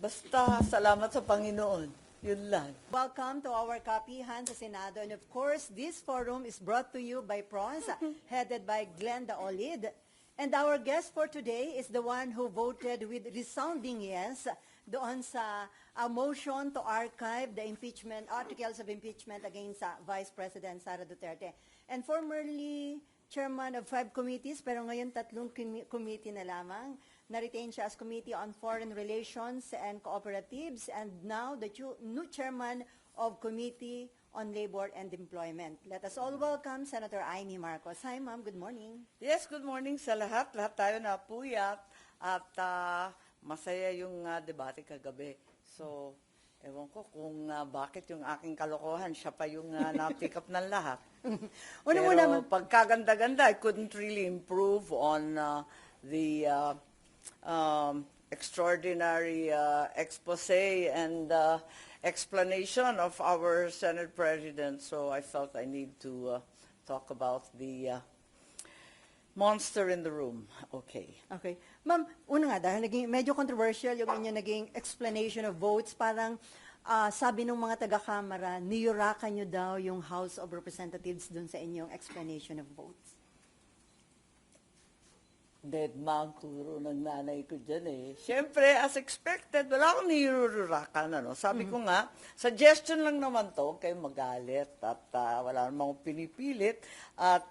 Basta salamat sa Panginoon. Yun lang. Welcome to our kapihan sa Senado. And of course, this forum is brought to you by PRONS, headed by Glenda Olid. And our guest for today is the one who voted with resounding yes doon sa motion to archive the impeachment, articles of impeachment against Vice President Sara Duterte. And formerly chairman of 5 committees, pero ngayon 3 committee na lamang. Na-retain siya as Committee on Foreign Relations and Cooperatives, and now the new chairman of Committee on Labor and Employment. Let us all welcome Senator Amy Marcos. Hi, ma'am. Good morning. Yes, good morning sa lahat. Lahat tayo napuyat at masaya yung debate kagabi. So, ewan ko kung bakit yung aking kalokohan, siya pa yung na-pick up ng lahat. Pero pagkaganda-ganda, I couldn't really improve on the extraordinary expose and explanation of our Senate President. So I felt I need to talk about the monster in the room. Okay. Okay. Ma'am, una nga, dahil medyo controversial yung inyong naging explanation of votes, parang sabi ng mga taga-kamara, niyurakan nyo daw yung House of Representatives dun sa inyong explanation of votes. Dead man turo ng nanay ko dyan eh. Siyempre, as expected, wala akong nirururakan. Ano? Sabi ko nga, suggestion lang naman to, kayo magalit at wala namang pinipilit at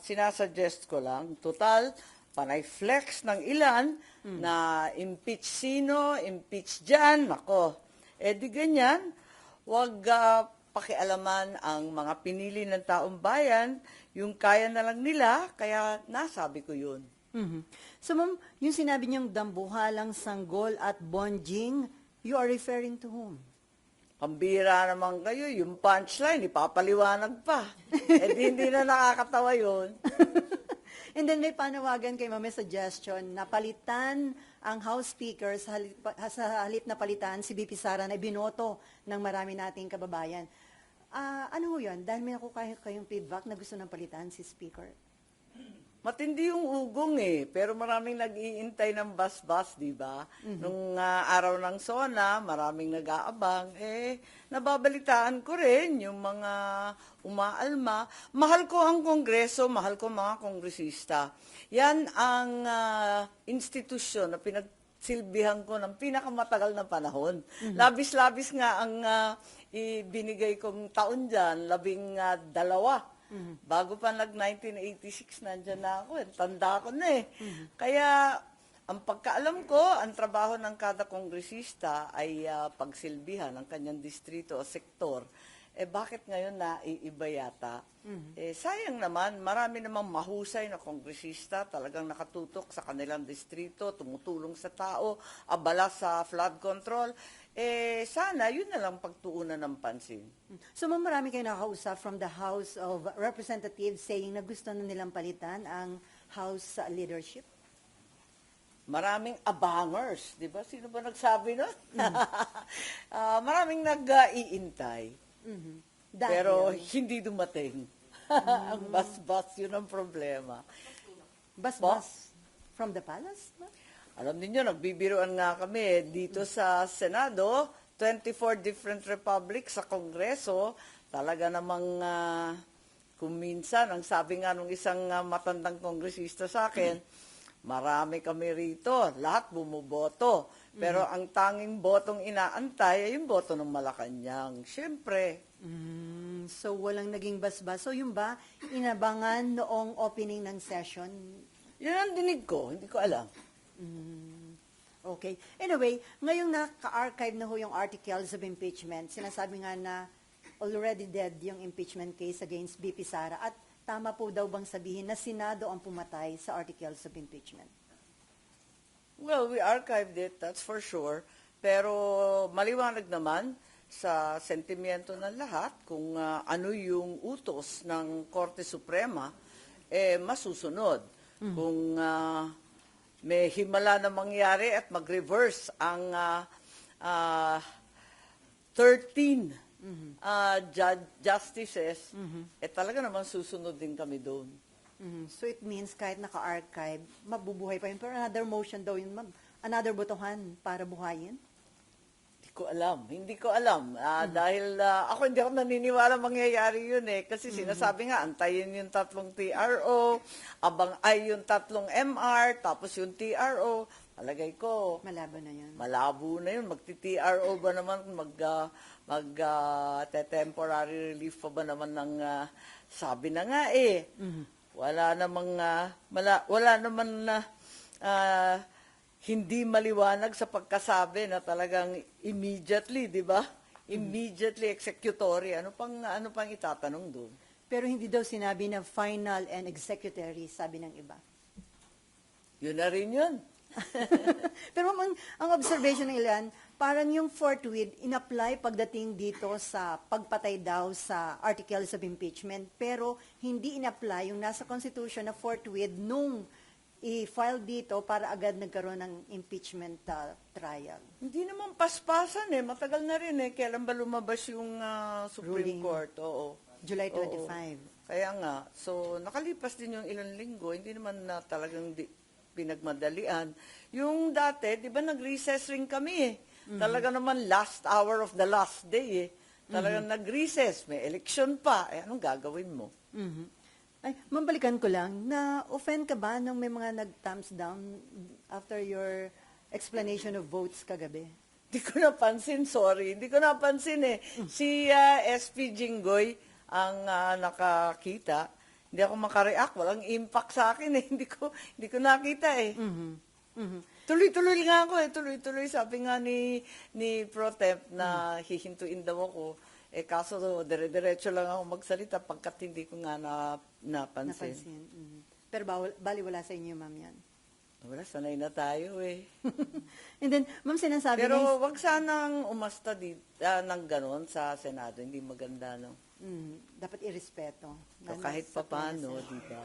sinasuggest ko lang. Total, panay flex ng ilan na impeach sino, impeach dyan. Ako, di ganyan, wag pakialaman ang mga pinili ng taong bayan, yung kaya na lang nila, kaya nasabi ko yun. Mm-hmm. So, ma'am, yung sinabi niyong dambuhalang sanggol at bonjing, you are referring to whom? Pambira naman kayo, yung punchline, ipapaliwanag pa. Hindi na nakakatawa yun. And then may panawagan kay ma'am, may suggestion na palitan ang House Speaker sa halip na palitan si BP Sara na binoto ng marami nating kababayan. Ano ho yun? Dahil may nakuha kayong feedback na gusto ng palitan si Speaker. Matindi yung ugong eh, pero maraming nag-iintay ng bus-bus, di ba? Nung araw ng SONA, maraming nag-aabang. Nababalitaan ko rin yung mga umaalma. Mahal ko ang Kongreso, mahal ko mga kongresista. Yan ang institusyon na pinagsilbihan ko ng pinakamatagal na panahon. Labis-labis nga ang ibinigay kong taon dyan, 12. Bago pa nag-1986, nandyan na ako. Tanda ko na eh. Kaya, ang pagkaalam ko, ang trabaho ng kada kongresista ay pagsilbihan ng kanyang distrito o sektor. Bakit ngayon na iiba yata? Sayang naman, marami namang mahusay na kongresista, talagang nakatutok sa kanilang distrito, tumutulong sa tao, abala sa flood control. Sana, yun na lang pagtuunan ng pansin. So, ma'am, marami kayo nakausap from the House of Representatives saying na gusto na nilang palitan ang House leadership? Maraming abangers, di ba? Sino ba nagsabi nun? Maraming nag-iintay. Pero hindi dumating. Ang bas-bas, yun ang problema. Bas-bas from the palace? Alam niyo, nagbibiruan nga kami dito sa Senado, 24 different republics sa Kongreso. Talaga namang kung minsan, ang sabi nga nung isang matandang kongresista sa akin, marami kami rito, lahat bumuboto. Pero ang tanging botong inaantay ay yung boto ng Malacanang. Siyempre. So, walang naging bas-bas. So, yung ba, inabangan noong opening ng session? Yun ang dinig ko, hindi ko alam. Okay. Anyway, ngayong naka-archive na ho yung articles of impeachment, sinasabi nga na already dead yung impeachment case against BP Sara. At tama po daw bang sabihin na Senado ang pumatay sa articles of impeachment? Well, we archived it, that's for sure. Pero maliwanag naman sa sentimiento ng lahat kung ano yung utos ng Korte Suprema, masusunod. Kung may himala na mangyari at mag-reverse ang 13 justices, talaga naman susunod din kami doon. So it means kahit naka-archive, mabubuhay pa yun. Pero another motion daw yun, ma'am. Another botohan para buhayin? ko alam. Hindi ko alam. Dahil ako hindi ako naniniwala mangyayari yun eh. Kasi sinasabi nga, antayin yung 3 TRO, yung 3 MR, tapos yung TRO. Palagay ko, Malabo na yun. malabo na yun. Magti-TRO ba naman, temporary relief pa ba naman ng, sabi na nga eh. Wala namang, wala naman na, hindi maliwanag sa pagkasabi na talagang immediately, di ba? Immediately executory. Ano pang itatanong doon? Pero hindi daw sinabi na final and executory, sabi ng iba. Yun na rin yun. Pero ang observation ng ilan, parang yung forthwith in-apply pagdating dito sa pagpatay daw sa articles of impeachment, pero hindi in-apply yung nasa Constitution na forthwith nung i-file dito para agad nagkaroon ng impeachment trial. Hindi naman paspasan eh. Matagal na rin eh. Kailan ba lumabas yung Supreme Ruling. Court? Oo. July 25. Oo. Kaya nga. So, nakalipas din yung ilang linggo. Hindi naman na talagang pinagmadalian. Yung dati, di ba nag-recess rin kami eh. Talaga naman last hour of the last day eh. Talagang nag-recess. May election pa. Eh, anong gagawin mo? Ay, mambalikan ko lang, na-offend ka ba nung may mga nag-thumbs down after your explanation of votes kagabi? Hindi ko napansin, sorry. Hindi ko napansin eh. Si SP Jinggoy ang nakakita. Hindi ako makareact. Walang impact sa akin eh. Hindi ko nakita eh. Tuloy-tuloy nga ako eh. Tuloy-tuloy. Sabi nga ni Pro Temp na hihintuin daw ako. Eh kaso dire-diretso lang ako magsalita pagkat hindi ko nga napansin. Pero bali wala sa inyo, ma'am, yan. Wala, sanay na tayo eh. And then, ma'am, sinasabi Pero na... wag sanang umasta ng ganon sa Senado. Hindi maganda, no? Dapat irespeto. So, kahit papano, di ba?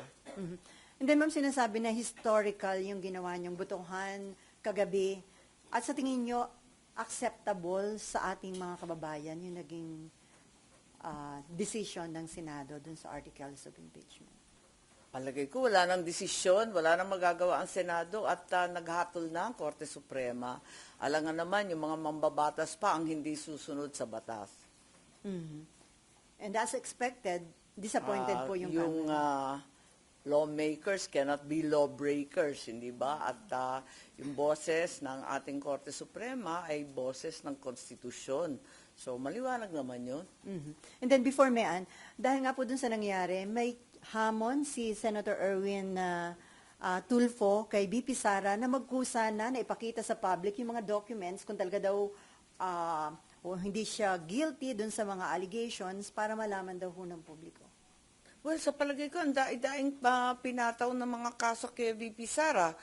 And then, ma'am, sinasabi na historical yung ginawa niyong butuhan kagabi. At sa tingin niyo, acceptable sa ating mga kababayan yung naging decision ng Senado dun sa articles of impeachment? Palagay ko, wala nang desisyon, wala nang magagawa ang Senado at naghatol na ang Korte Suprema. Alangan naman, yung mga mambabatas pa ang hindi susunod sa batas. And as expected, disappointed po yung lawmakers cannot be lawbreakers, hindi ba? At yung boses ng ating Korte Suprema ay boses ng konstitusyon. So, maliwanag naman yun. And then before Mean, dahil nga po dun sa nangyari, may hamon si Senator Erwin Tulfo kay BP Sara na magkusa na ipakita sa public yung mga documents kung talaga daw o hindi siya guilty dun sa mga allegations para malaman daw ho ng publiko. Well, sa palagay ko, ang daing pinataw ng mga kaso kay VP Sara.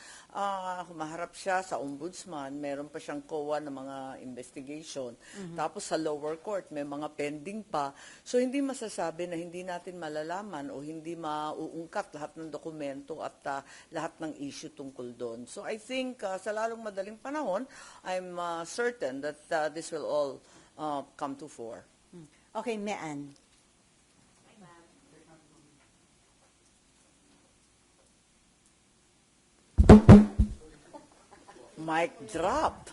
Humaharap siya sa ombudsman, meron pa siyang COA ng mga investigation. Tapos sa lower court, may mga pending pa. So, hindi masasabi na hindi natin malalaman o hindi mauungkat lahat ng dokumento at lahat ng issue tungkol doon. So, I think sa lalong madaling panahon, I'm certain that this will all come to fore. Okay, Mean. Mic drop.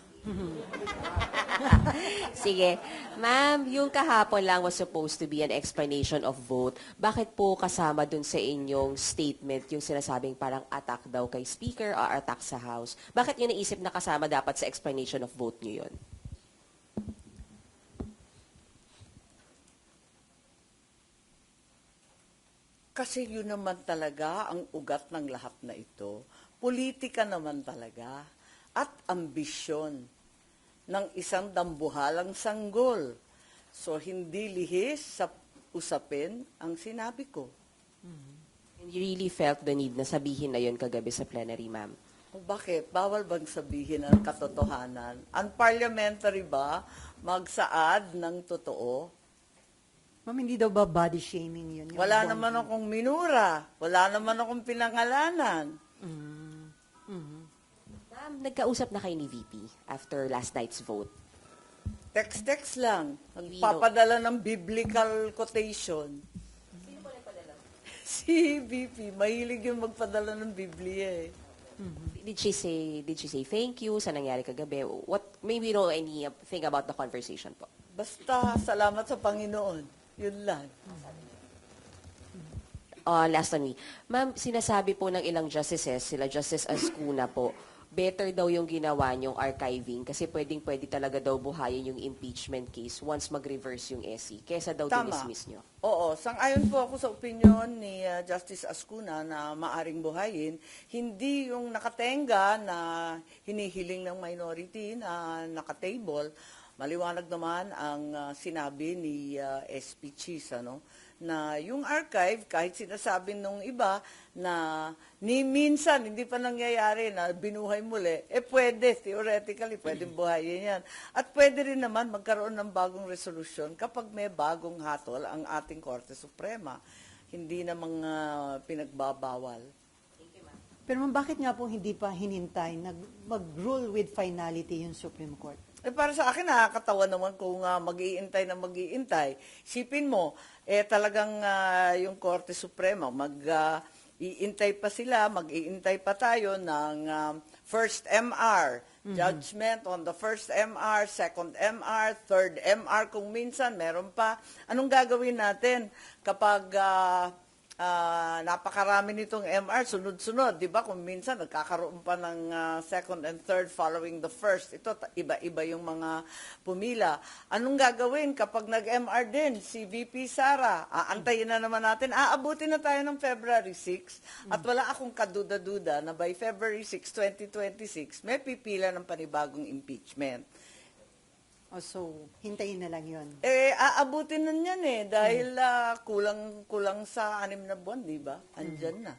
Sige. Ma'am, yung kahapon lang was supposed to be an explanation of vote. Bakit po kasama dun sa inyong statement yung sinasabing parang attack daw kay Speaker or attack sa House? Bakit yun naisip na kasama dapat sa explanation of vote nyo yun? Kasi yun naman talaga ang ugat ng lahat na ito. Politika naman talaga at ambisyon ng isang dambuhalang sanggol. So, hindi lihis sa usapin ang sinabi ko. And you really felt the need na sabihin na yun kagabi sa plenary, ma'am? O bakit? Bawal bang sabihin ang katotohanan? Unparliamentary ba magsaad ng totoo? Ma'am, hindi daw ba body shaming yun? Yung Wala bonding? naman akong minura. Wala naman akong pinangalanan. Ma'am, nagkausap na kayo ni VP after last night's vote. Text-text lang. Nagpapadala ng biblical quotation. Sino po nagpadala? Si VP. Mahilig yung magpadala ng Biblia eh. Did she say thank you sa nangyari kagabi? What, maybe you know anything about the conversation po? Basta salamat sa Panginoon. Yun lang. Last on me. Ma'am, sinasabi po ng ilang justices, sila Justice Ascuna po, better daw yung ginawa niyong archiving kasi pwedeng-pwede talaga daw buhayin yung impeachment case once mag-reverse yung SC. Kesa daw Tama. dinismiss niyo. Oo, sang-ayon po ako sa opinion ni Justice Ascuna na maaring buhayin, hindi yung nakatenga na hinihiling ng minority na nakatable. Maliwanag naman ang sinabi ni SP Cheese, na yung archive, kahit sinasabi nung iba na ni minsan hindi pa nangyayari na binuhay muli, pwede, theoretically, pwedeng buhayin yan. At pwede rin naman magkaroon ng bagong resolusyon kapag may bagong hatol ang ating Korte Suprema. Hindi na mga pinagbabawal. Pero ma'am, bakit nga po hindi pa hinintay mag-rule with finality yung Supreme Court? Para sa akin, nakakatawa naman kung mag-iintay na mag-iintay. Sipin mo, talagang yung Korte Suprema, mag-iintay pa sila, mag-iintay pa tayo ng first MR, judgment on the first MR, second MR, third MR, kung minsan meron pa. Anong gagawin natin kapag napakarami nitong MR, sunod-sunod, di ba? Kung minsan nagkakaroon pa ng second and third following the first. Ito, iba-iba yung mga pumila. Anong gagawin kapag nag-MR din si VP Sara? Aantayin na naman natin. Aabutin na tayo ng February 6 at wala akong kaduda-duda na by February 6, 2026, may pipila ng panibagong impeachment. So, hintayin na lang yun. Aabutin na yan dahil kulang sa 6 na buwan, di ba? Andyan na.